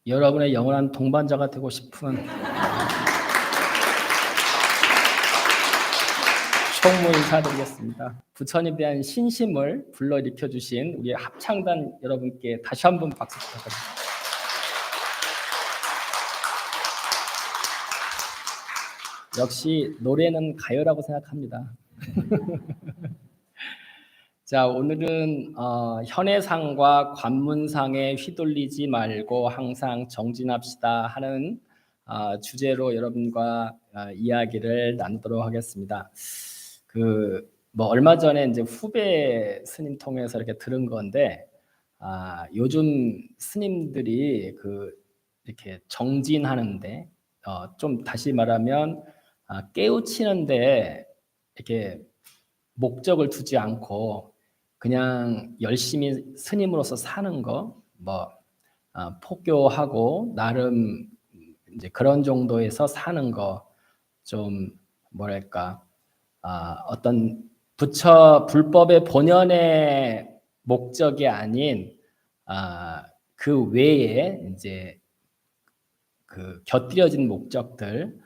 여러분의 영원한 동반자가 되고 싶은 총무 인사드리겠습니다. 부천에 대한 신심을 불러일으켜 주신 우리 합창단 여러분께 다시 한번 박수 부탁드립니다. 역시 노래는 가요라고 생각합니다. 자, 오늘은 현해상과 관문상에 휘둘리지 말고 항상 정진합시다 하는 주제로 여러분과 이야기를 나누도록 하겠습니다. 얼마 전에 이제 후배 스님 통해서 이렇게 들은 건데, 요즘 스님들이 이렇게 정진하는데, 좀 다시 말하면 깨우치는데 이렇게 목적을 두지 않고 그냥 열심히 스님으로서 사는 거, 포교하고 나름 이제 그런 정도에서 사는 거, 좀 뭐랄까, 어떤 부처 불법의 본연의 목적이 아닌 그 외에 이제 곁들여진 목적들,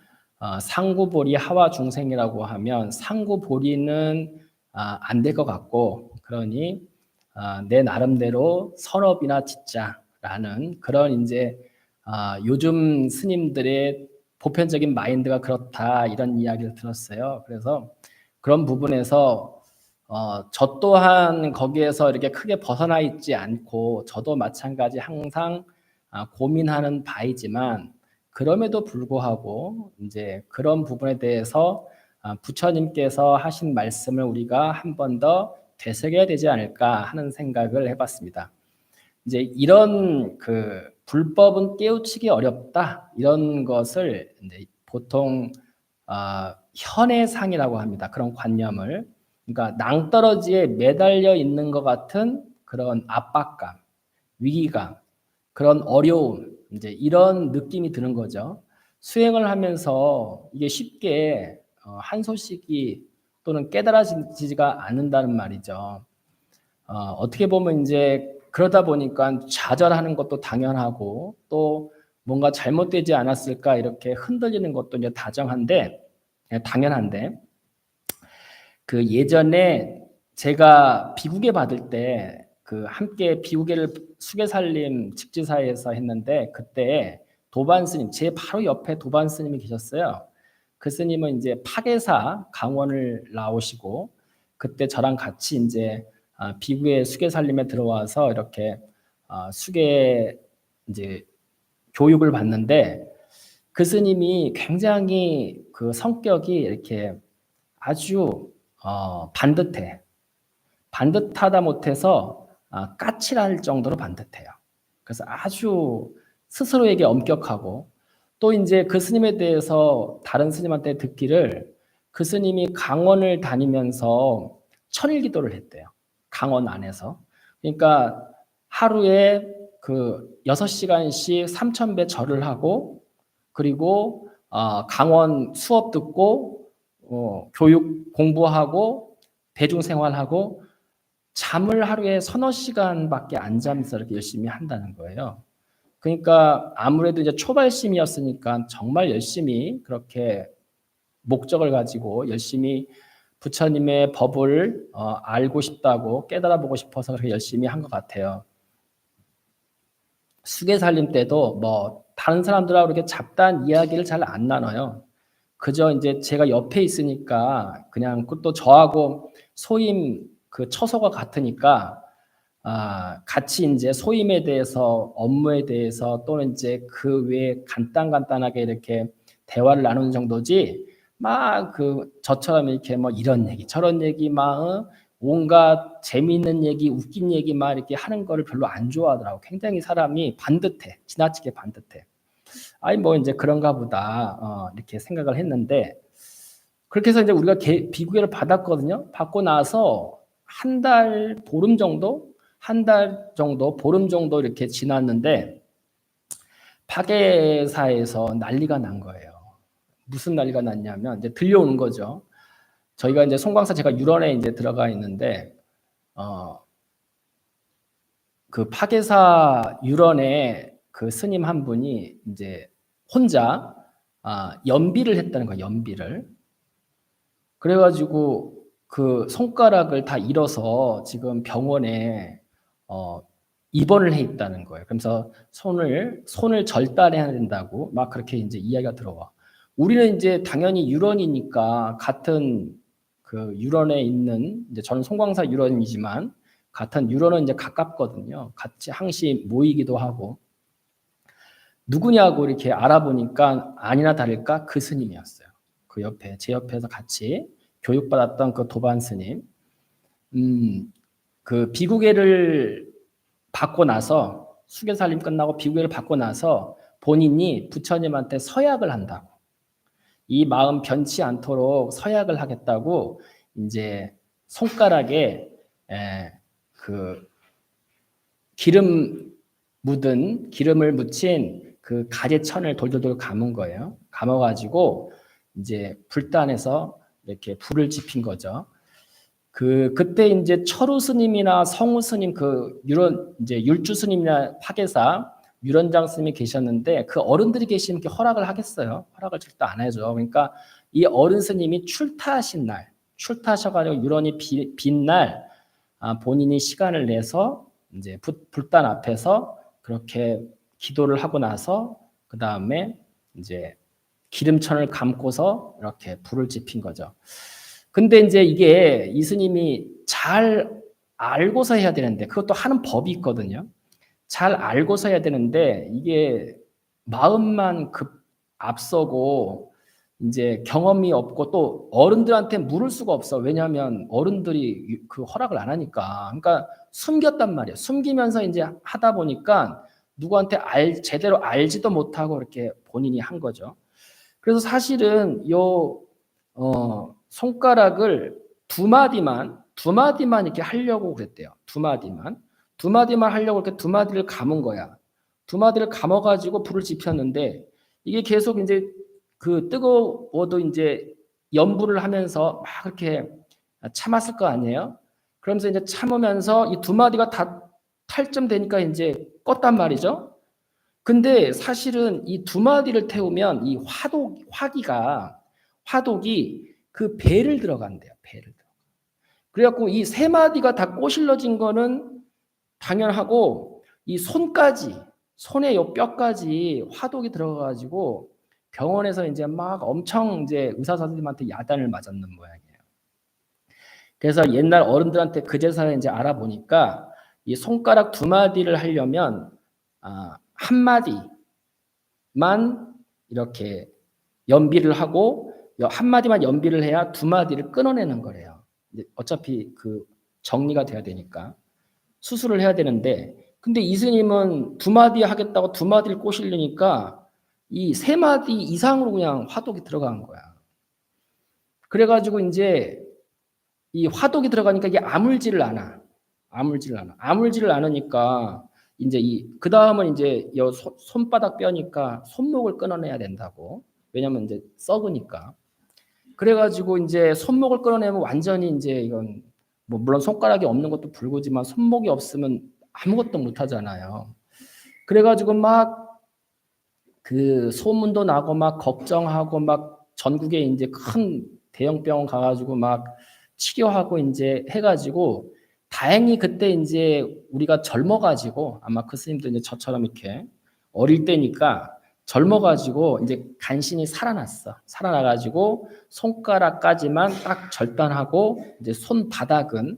상구보리 하와 중생이라고 하면 상구보리는 안 될 것 같고, 그러니 내 나름대로 선업이나 짓자라는 그런 이제 요즘 스님들의 보편적인 마인드가 그렇다, 이런 이야기를 들었어요. 그래서 그런 부분에서 저 또한 거기에서 이렇게 크게 벗어나 있지 않고, 저도 마찬가지 항상 고민하는 바이지만, 그럼에도 불구하고 이제 그런 부분에 대해서 부처님께서 하신 말씀을 우리가 한 번 더 되새겨야 되지 않을까 하는 생각을 해봤습니다. 이제 이런 불법은 깨우치기 어렵다, 이런 것을 이제 보통 현해상이라고 합니다. 그런 관념을. 그러니까 낭떠러지에 매달려 있는 것 같은 그런 압박감, 위기감, 그런 어려움, 이제 이런 느낌이 드는 거죠. 수행을 하면서 이게 쉽게 한 소식이 또는 깨달아지지가 않는다는 말이죠. 어떻게 보면 이제 그러다 보니까 좌절하는 것도 당연하고, 또 뭔가 잘못되지 않았을까 이렇게 흔들리는 것도 이제 당연한데, 예전에 제가 비구계 받을 때 함께 비구계를 수계살림 직지사에서 했는데, 그때 도반 스님, 제 바로 옆에 도반 스님이 계셨어요. 그 스님은 이제 파계사 강원을 나오시고, 그때 저랑 같이 이제 비구계 수계살림에 들어와서 이렇게 수계 이제 교육을 받는데, 그 스님이 굉장히 성격이 이렇게 아주 반듯하다 못해서 까칠할 정도로 반듯해요. 그래서 아주 스스로에게 엄격하고, 또 이제 그 스님에 대해서 다른 스님한테 듣기를, 그 스님이 강원을 다니면서 천일기도를 했대요. 강원 안에서. 그러니까 하루에 6시간씩 3,000배 절을 하고, 그리고 강원 수업 듣고, 교육 공부하고, 대중생활하고, 잠을 하루에 서너 시간밖에 안 자면서 이렇게 열심히 한다는 거예요. 그러니까 아무래도 이제 초발심이었으니까 정말 열심히 그렇게 목적을 가지고 열심히 부처님의 법을 알고 싶다고, 깨달아보고 싶어서 그렇게 열심히 한 것 같아요. 수계살림 때도 다른 사람들하고 이렇게 잡다한 이야기를 잘 안 나눠요. 그저 이제 제가 옆에 있으니까, 그냥 또 저하고 소임 처소가 같으니까 같이 이제 소임에 대해서, 업무에 대해서, 또는 이제 그 외에 간단하게 이렇게 대화를 나누는 정도지, 저처럼 이렇게 이런 얘기 저런 얘기 온갖 재미있는 얘기, 웃긴 얘기 이렇게 하는 거를 별로 안 좋아하더라고. 굉장히 사람이 반듯해, 지나치게 반듯해. 이제 그런가 보다 이렇게 생각을 했는데, 그렇게 해서 이제 우리가 비구계를 받았거든요. 받고 나서 한 달 보름 정도 이렇게 지났는데, 파계사에서 난리가 난 거예요. 무슨 난리가 났냐면, 이제 들려오는 거죠. 저희가 이제 송광사, 제가 유런에 이제 들어가 있는데, 그 파계사 유런에 그 스님 한 분이 이제 혼자 연비를 했다는 거예요. 연비를. 그래가지고 그 손가락을 다 잃어서 지금 병원에 입원을 해 있다는 거예요. 그래서 손을 절단해야 된다고 막 그렇게 이제 이야기가 들어와. 우리는 이제 당연히 유런이니까 같은 그 유런에 있는 이제 저는 송광사 유런이지만 같은 유런은 이제 가깝거든요. 같이 항시 모이기도 하고 누구냐고 이렇게 알아보니까 아니나 다를까 그 스님이었어요. 그 옆에 제 옆에서 같이 교육받았던 그 도반 스님. 그 비구계를 받고 나서 수계살림 끝나고 비구계를 받고 나서 본인이 부처님한테 서약을 한다고. 이 마음 변치 않도록 서약을 하겠다고 이제 손가락에 그 기름을 묻힌 그 가재천을 돌돌돌 감은 거예요. 감아가지고 이제 불단에서 이렇게 불을 지핀 거죠. 그때 이제 철우 스님이나 성우 스님 이제 율주 스님이나 파계사 유런장 스님이 계셨는데 그 어른들이 계시면 이렇게 허락을 하겠어요. 허락을 절대 안 해줘. 그러니까 이 어른 스님이 출타하셔가지고 유런이 빈 날 본인이 시간을 내서 이제 불단 앞에서 그렇게 기도를 하고 나서 그 다음에 이제 기름천을 감고서 이렇게 불을 지핀 거죠. 근데 이제 이게 이 스님이 잘 알고서 해야 되는데 그것도 하는 법이 있거든요. 잘 알고서 해야 되는데 이게 마음만 앞서고 이제 경험이 없고 또 어른들한테 물을 수가 없어. 왜냐하면 어른들이 그 허락을 안 하니까. 그러니까 숨겼단 말이에요. 숨기면서 이제 하다 보니까 누구한테 제대로 알지도 못하고 이렇게 본인이 한 거죠. 그래서 사실은 손가락을 두 마디만 이렇게 하려고 그랬대요. 두 마디만 하려고 이렇게 두 마디를 감은 거야. 두 마디를 감아가지고 불을 지폈는데 이게 계속 이제 그 뜨거워도 이제 연부를 하면서 막 이렇게 참았을 거 아니에요. 그러면서 이제 참으면서 이 두 마디가 다 탈쯤 되니까 이제 껐단 말이죠. 근데 사실은 이 두 마디를 태우면 이 화독이 그 배를 들어간대요. 배를. 그래갖고 이 세 마디가 다 꼬실러진 거는 당연하고 이 손에 요 뼈까지 화독이 들어가가지고 병원에서 이제 막 엄청 이제 의사 선생님한테 야단을 맞았는 모양이에요. 그래서 옛날 어른들한테 그제서야 이제 알아보니까 이 손가락 두 마디를 하려면 한 마디만 이렇게 연비를 하고 한 마디만 연비를 해야 두 마디를 끊어내는 거래요. 어차피 그 정리가 돼야 되니까 수술을 해야 되는데 근데 이 스님은 두 마디 하겠다고 두 마디를 꼬시려니까 이 세 마디 이상으로 그냥 화독이 들어간 거야. 그래가지고 이제 이 화독이 들어가니까 이게 아물지를 않으니까 이제 그 다음은 이제 손바닥 뼈니까 손목을 끊어내야 된다고. 왜냐면 이제 썩으니까. 그래가지고 이제 손목을 끊어내면 완전히 이제 이건 뭐 물론 손가락이 없는 것도 불구지만 손목이 없으면 아무것도 못 하잖아요. 그래가지고 막 그 소문도 나고 막 걱정하고 막 전국에 이제 큰 대형 병원 가가지고 막 치료하고 이제 해가지고 다행히 그때 이제 우리가 젊어가지고 아마 그 스님도 이제 저처럼 이렇게 어릴 때니까 젊어가지고 이제 간신히 살아나가지고 손가락까지만 딱 절단하고 이제 손바닥은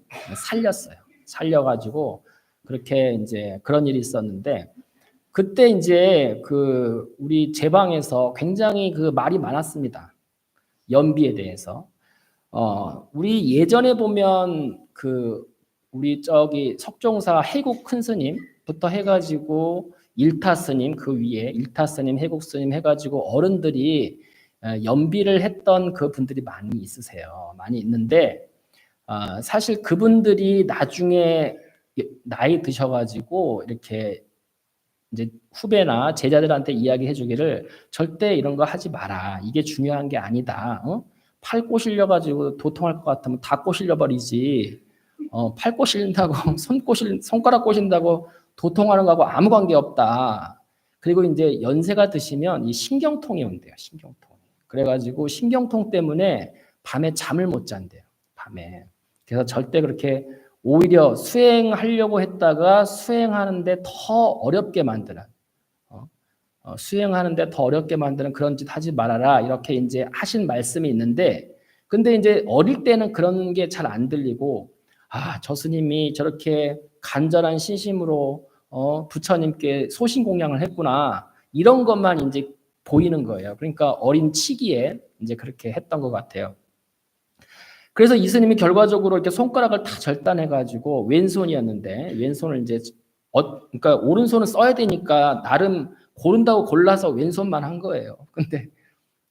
살려가지고 그렇게 이제 그런 일이 있었는데 그때 이제 그 우리 제방에서 굉장히 그 말이 많았습니다. 연비에 대해서. 우리 예전에 보면 우리 석종사 해국 큰 스님부터 해가지고 일타 스님 그 위에 일타 스님, 해국 스님 해가지고 어른들이 연비를 했던 그 분들이 많이 있으세요. 많이 있는데 사실 그분들이 나중에 나이 드셔가지고 이렇게 이제 후배나 제자들한테 이야기해 주기를 절대 이런 거 하지 마라. 이게 중요한 게 아니다. 팔 꼬실려 가지고 도통할 것 같으면 다 꼬실려 버리지. 팔 꼬실린다고 손가락 꼬신다고 도통하는 거하고 아무 관계 없다. 그리고 이제 연세가 드시면 이 신경통이 온대요. 신경통. 그래가지고 신경통 때문에 밤에 잠을 못 잔대요. 밤에. 그래서 절대 그렇게 오히려 수행하려고 했다가 수행하는데 더 어렵게 만드는 수행하는데 더 어렵게 만드는 그런 짓 하지 말아라 이렇게 이제 하신 말씀이 있는데 근데 이제 어릴 때는 그런 게 잘 안 들리고 저 스님이 저렇게 간절한 신심으로 부처님께 소신 공양을 했구나 이런 것만 이제 보이는 거예요. 그러니까 어린 치기에 이제 그렇게 했던 것 같아요. 그래서 이 스님이 결과적으로 이렇게 손가락을 다 절단해가지고 왼손이었는데 왼손을 이제 그러니까 오른손을 써야 되니까 나름 고른다고 골라서 왼손만 한 거예요. 근데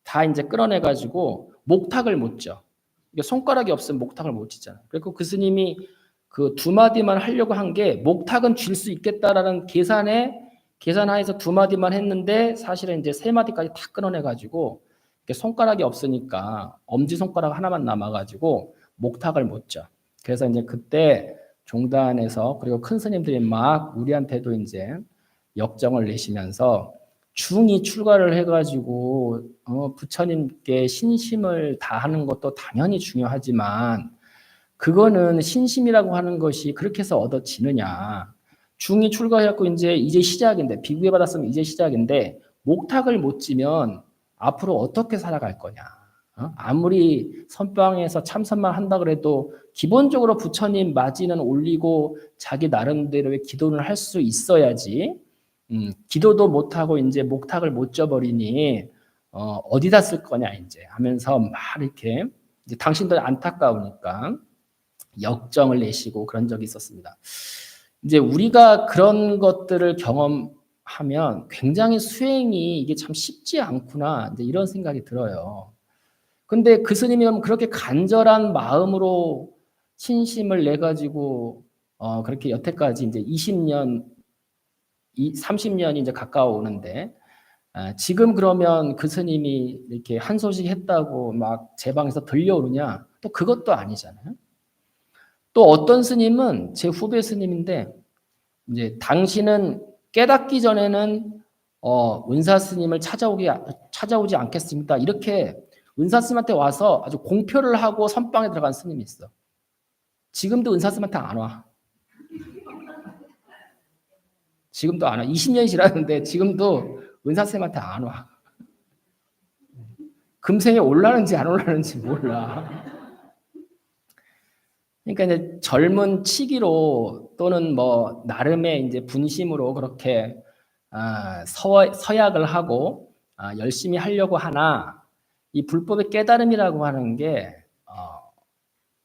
다 이제 끌어내가지고 목탁을 못 져. 손가락이 없으면 목탁을 못 치잖아. 그리고 그 스님이 그 두 마디만 하려고 한 게 목탁은 쥘 수 있겠다라는 계산하에서 두 마디만 했는데 사실은 이제 세 마디까지 다 끌어내가지고 손가락이 없으니까 엄지 손가락 하나만 남아가지고 목탁을 못 져. 그래서 이제 그때 종단에서 그리고 큰 스님들이 막 우리한테도 이제 역정을 내시면서 중이 출가를 해가지고 부처님께 신심을 다하는 것도 당연히 중요하지만 그거는 신심이라고 하는 것이 그렇게 해서 얻어지느냐. 중이 출가해갖고 이제 시작인데 비구에 받았으면 이제 시작인데 목탁을 못 지면 앞으로 어떻게 살아갈 거냐. 아무리 선방에서 참선만 한다 그래도 기본적으로 부처님 마지는 올리고 자기 나름대로의 기도를 할 수 있어야지. 기도도 못하고 이제 목탁을 못 져버리니 어디다 쓸 거냐 이제 하면서 막 이렇게 이제 당신들 안타까우니까 역정을 내시고 그런 적이 있었습니다. 이제 우리가 그런 것들을 경험하면 굉장히 수행이 이게 참 쉽지 않구나 이제 이런 생각이 들어요. 근데 그 스님이 그렇게 간절한 마음으로 신심을 내 가지고 그렇게 여태까지 이제 20년 30년이 이제 가까워오는데 지금 그러면 그 스님이 이렇게 한 소식 했다고 막 제 방에서 들려오느냐? 또 그것도 아니잖아요. 또 어떤 스님은 제 후배 스님인데 이제 당신은 깨닫기 전에는 은사 스님을 찾아오지 않겠습니다. 이렇게 은사 스님한테 와서 아주 공표를 하고 선방에 들어간 스님이 있어. 지금도 은사 스님한테 안 와. 지금도 안 와. 20년이 지났는데 지금도 은사 스님한테 안 와. 금생에 올라는지 안 올라는지 몰라. 그러니까 이제 젊은 치기로 또는 뭐 나름의 이제 분심으로 그렇게 서약을 하고 열심히 하려고 하나 이 불법의 깨달음이라고 하는 게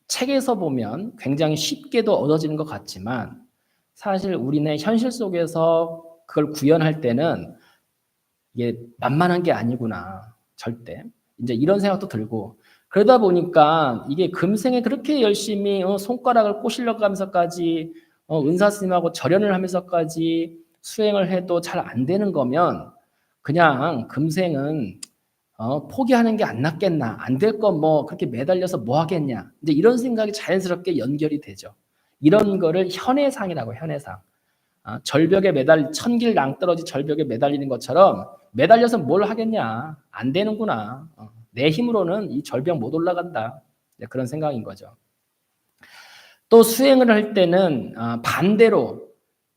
책에서 보면 굉장히 쉽게도 얻어지는 것 같지만 사실 우리네 현실 속에서 그걸 구현할 때는 이게 만만한 게 아니구나 절대 이제 이런 생각도 들고 그러다 보니까 이게 금생에 그렇게 열심히 손가락을 꼬시려고 하면서까지 은사 스님하고 절연을 하면서까지 수행을 해도 잘 안 되는 거면 그냥 금생은 포기하는 게 안 낫겠나 안 될 거 뭐 그렇게 매달려서 뭐 하겠냐 이제 이런 생각이 자연스럽게 연결이 되죠. 이런 거를 현해상이라고 현해상. 절벽에 천길 낭떠러지 절벽에 매달리는 것처럼 매달려서 뭘 하겠냐 안 되는구나. 내 힘으로는 이 절벽 못 올라간다. 그런 생각인 거죠. 또 수행을 할 때는 반대로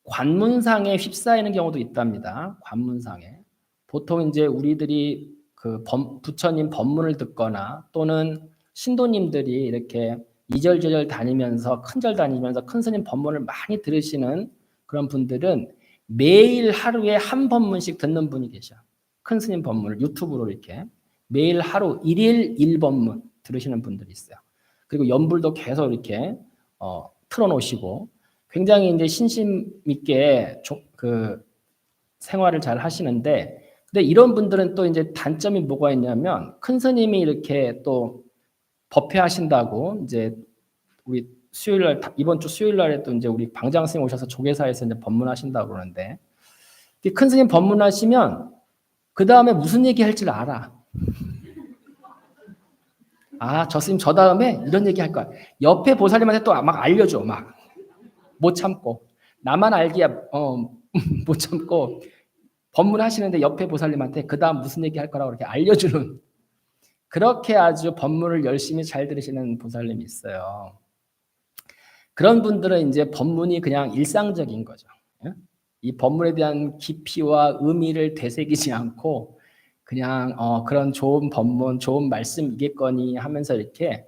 관문상에 휩싸이는 경우도 있답니다. 관문상에. 보통 이제 우리들이 그 부처님 법문을 듣거나 또는 신도님들이 이렇게 이절저절 다니면서 큰절 다니면서 큰 스님 법문을 많이 들으시는 그런 분들은 매일 하루에 한 법문씩 듣는 분이 계셔. 큰 스님 법문을 유튜브로 이렇게 매일 하루 1일 1법문 들으시는 분들이 있어요. 그리고 연불도 계속 이렇게 틀어놓으시고 굉장히 이제 신심 있게 그 생활을 잘 하시는데 근데 이런 분들은 또 이제 단점이 뭐가 있냐면 큰 스님이 이렇게 또 법회하신다고 이제 우리 수요일 날 이번 주 수요일 날에 또 이제 우리 방장 스님 오셔서 조계사에서 이제 법문하신다고 그러는데 큰 스님 법문하시면 그 다음에 무슨 얘기 할지 알아. 저 스님 저 다음에 이런 얘기 할 거야. 옆에 보살님한테 또 막 알려줘. 막 못 참고 나만 알기야 못 참고 법문하시는데 옆에 보살님한테 그다음 무슨 얘기할 거라고 이렇게 알려주는, 그렇게 아주 법문을 열심히 잘 들으시는 보살님이 있어요. 그런 분들은 이제 법문이 그냥 일상적인 거죠. 예? 이 법문에 대한 깊이와 의미를 되새기지 않고 그냥 그런 좋은 법문, 좋은 말씀이겠거니 하면서 이렇게,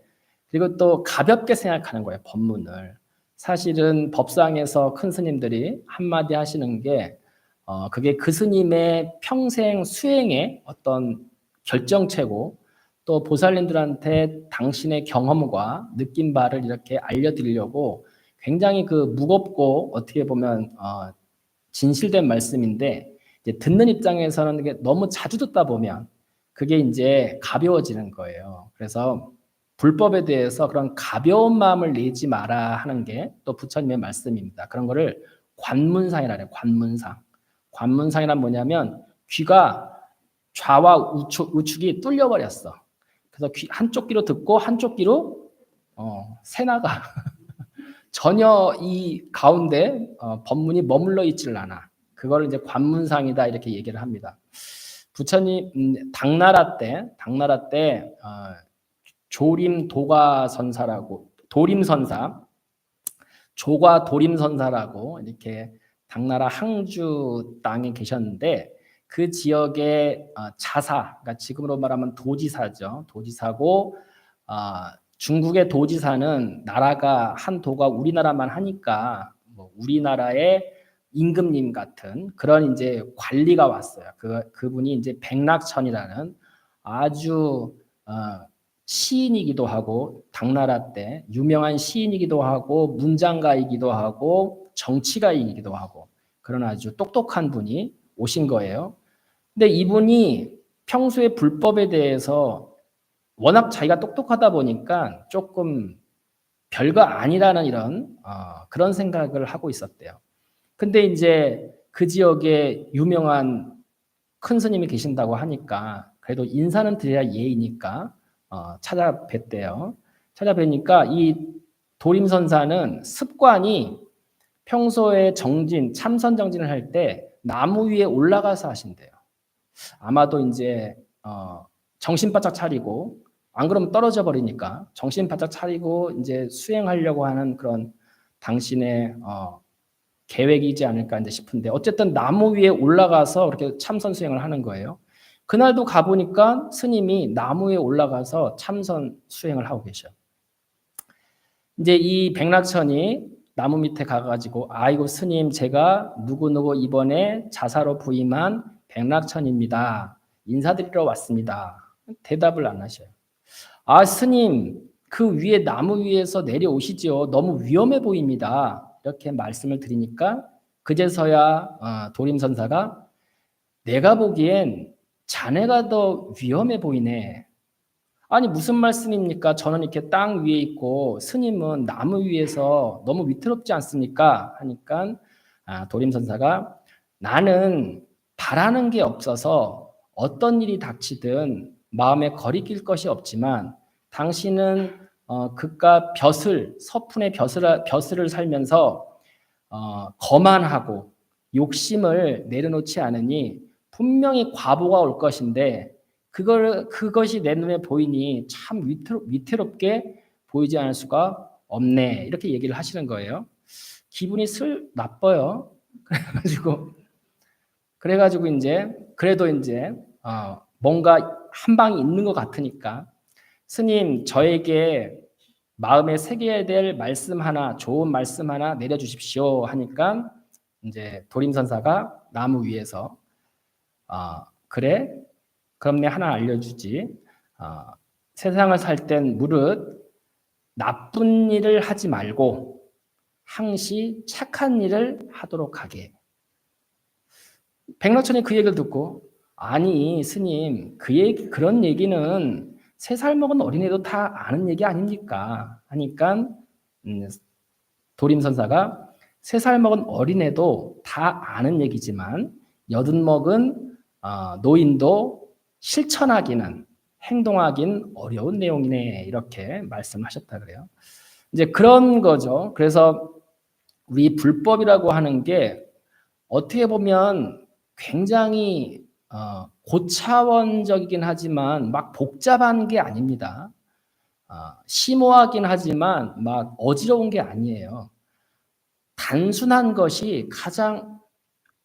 그리고 또 가볍게 생각하는 거예요, 법문을. 사실은 법상에서 큰 스님들이 한마디 하시는 게 그게 그 스님의 평생 수행의 어떤 결정체고, 또 보살님들한테 당신의 경험과 느낀 바를 이렇게 알려드리려고 굉장히 그 무겁고 어떻게 보면 진실된 말씀인데, 이제 듣는 입장에서는 이게 너무 자주 듣다 보면 그게 이제 가벼워지는 거예요. 그래서 불법에 대해서 그런 가벼운 마음을 내지 마라 하는 게 또 부처님의 말씀입니다. 그런 거를 관문상이라 해요. 관문상. 관문상이란 뭐냐면 귀가 좌와 우측이 뚫려버렸어. 그래서 한쪽 귀로 듣고 한쪽 귀로 새나가 전혀 이 가운데 법문이 머물러 있지를 않아. 그걸 이제 관문상이다 이렇게 얘기를 합니다. 부처님 당나라 때 조림 도가선사라고, 도림선사, 조가 도림선사라고 이렇게 당나라 항주 땅에 계셨는데, 그 지역의 자사, 그러니까 지금으로 말하면 도지사죠. 도지사고, 중국의 도지사는 나라가 한 도가 우리나라만 하니까 뭐 우리나라의 임금님 같은 그런 이제 관리가 왔어요. 그분이 이제 백낙천이라는 아주 시인이기도 하고, 당나라 때 유명한 시인이기도 하고, 문장가이기도 하고, 정치가이기도 하고, 그런 아주 똑똑한 분이 오신 거예요. 근데 이분이 평소에 불법에 대해서 워낙 자기가 똑똑하다 보니까 조금 별거 아니라는 이런 그런 생각을 하고 있었대요. 근데 이제 그 지역에 유명한 큰 스님이 계신다고 하니까 그래도 인사는 드려야 예의니까 찾아뵀대요. 찾아뵈니까 이 도림선사는 습관이 평소에 참선 정진을 할 때 나무 위에 올라가서 하신대요. 아마도 이제 정신 바짝 차리고, 안 그러면 떨어져 버리니까 정신 바짝 차리고 이제 수행하려고 하는 그런 당신의 계획이지 않을까 이제 싶은데, 어쨌든 나무 위에 올라가서 그렇게 참선 수행을 하는 거예요. 그날도 가보니까 스님이 나무 위에 올라가서 참선 수행을 하고 계셔. 이제 이 백낙천이 나무 밑에 가가지고, 아이고 스님, 제가 누구누구 이번에 자사로 부임한 백낙천입니다. 인사드리러 왔습니다. 대답을 안 하셔요. 아 스님, 그 위에 나무 위에서 내려오시죠. 너무 위험해 보입니다. 이렇게 말씀을 드리니까 그제서야 도림선사가 내가 보기엔 자네가 더 위험해 보이네. 아니 무슨 말씀입니까? 저는 이렇게 땅 위에 있고 스님은 나무 위에서 너무 위태롭지 않습니까? 하니까 도림선사가 나는 바라는 게 없어서 어떤 일이 닥치든 마음에 거리낄 것이 없지만, 당신은 그깟 서푼의 벼슬을 살면서 거만하고 욕심을 내려놓지 않으니 분명히 과보가 올 것인데, 그것이 내 눈에 보이니 참 위태롭게 보이지 않을 수가 없네. 이렇게 얘기를 하시는 거예요. 기분이 나빠요. 그래가지고 이제 그래도 이제 뭔가 한 방이 있는 것 같으니까, 스님 저에게 마음에 새겨야 될 말씀 하나, 좋은 말씀 하나 내려주십시오 하니까 이제 도림선사가 나무 위에서 그래? 그럼 내 하나 알려주지. 세상을 살 땐 무릇 나쁜 일을 하지 말고 항시 착한 일을 하도록 하게. 백낙천이 그 얘기를 듣고, 아니 스님, 그런 얘기는 3살 먹은 어린애도 다 아는 얘기 아닙니까? 하니까 도림선사가 3살 먹은 어린애도 다 아는 얘기지만 80 먹은 노인도 실천하기는, 행동하기는 어려운 내용이네, 이렇게 말씀하셨다 그래요. 이제 그런 거죠. 그래서 우리 불법이라고 하는 게 어떻게 보면 굉장히 고차원적이긴 하지만 막 복잡한 게 아닙니다. 심오하긴 하지만 막 어지러운 게 아니에요. 단순한 것이 가장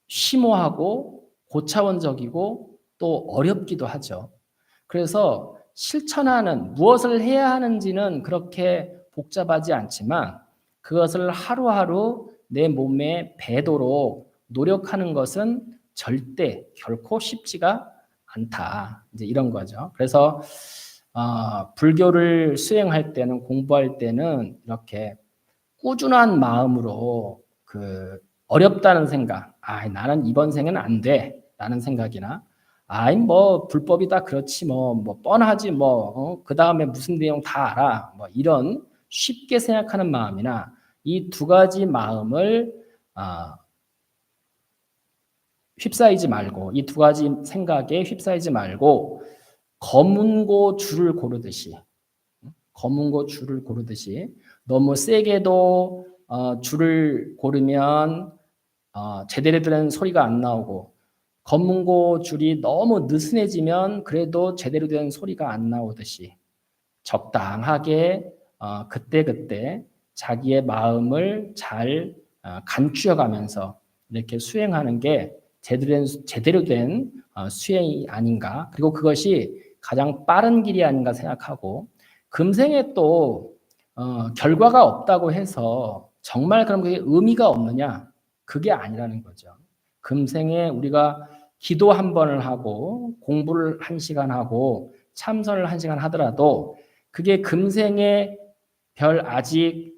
심오하고 고차원적이고 또 어렵기도 하죠. 그래서 실천하는 무엇을 해야 하는지는 그렇게 복잡하지 않지만 그것을 하루하루 내 몸에 배도록 노력하는 것은 절대 결코 쉽지가 않다. 이제 이런 거죠. 그래서 불교를 수행할 때는 공부할 때는 이렇게 꾸준한 마음으로 그 어렵다는 생각, 나는 이번 생은 안 돼. 라는 생각이나, 뭐, 불법이다. 그렇지. 뭐 뻔하지. 그 다음에 무슨 내용 다 알아. 뭐, 이런 쉽게 생각하는 마음이나 이 두 가지 마음을, 휩싸이지 말고, 이 두 가지 생각에 휩싸이지 말고, 검은고 줄을 고르듯이, 너무 세게도 줄을 고르면 제대로 된 소리가 안 나오고 검은고 줄이 너무 느슨해지면 그래도 제대로 된 소리가 안 나오듯이 적당하게 그때그때 자기의 마음을 잘 감추어가면서 이렇게 수행하는 게 제대로 된 수행이 아닌가. 그리고 그것이 가장 빠른 길이 아닌가 생각하고 금생에 또 결과가 없다고 해서 정말 그럼 그게 의미가 없느냐? 그게 아니라는 거죠. 금생에 우리가 기도 한 번을 하고 공부를 1시간 하고 참선을 1시간 하더라도 그게 금생에 별 아직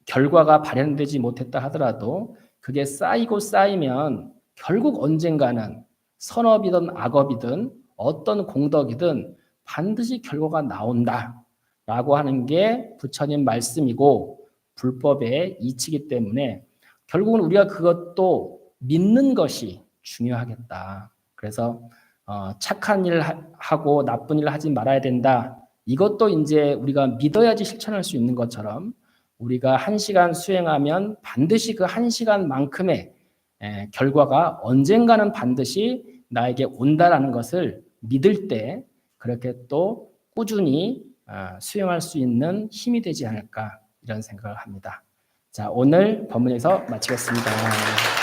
결과가 발현되지 못했다 하더라도 그게 쌓이고 쌓이면 결국 언젠가는 선업이든 악업이든 어떤 공덕이든 반드시 결과가 나온다라고 하는 게 부처님 말씀이고 불법의 이치이기 때문에 결국은 우리가 그것도 믿는 것이 중요하겠다. 그래서 착한 일 하고 나쁜 일 하지 말아야 된다. 이것도 이제 우리가 믿어야지 실천할 수 있는 것처럼 우리가 1시간 수행하면 반드시 그 1시간만큼의 결과가 언젠가는 반드시 나에게 온다라는 것을 믿을 때 그렇게 또 꾸준히 수행할 수 있는 힘이 되지 않을까 이런 생각을 합니다. 자, 오늘 법문에서 마치겠습니다.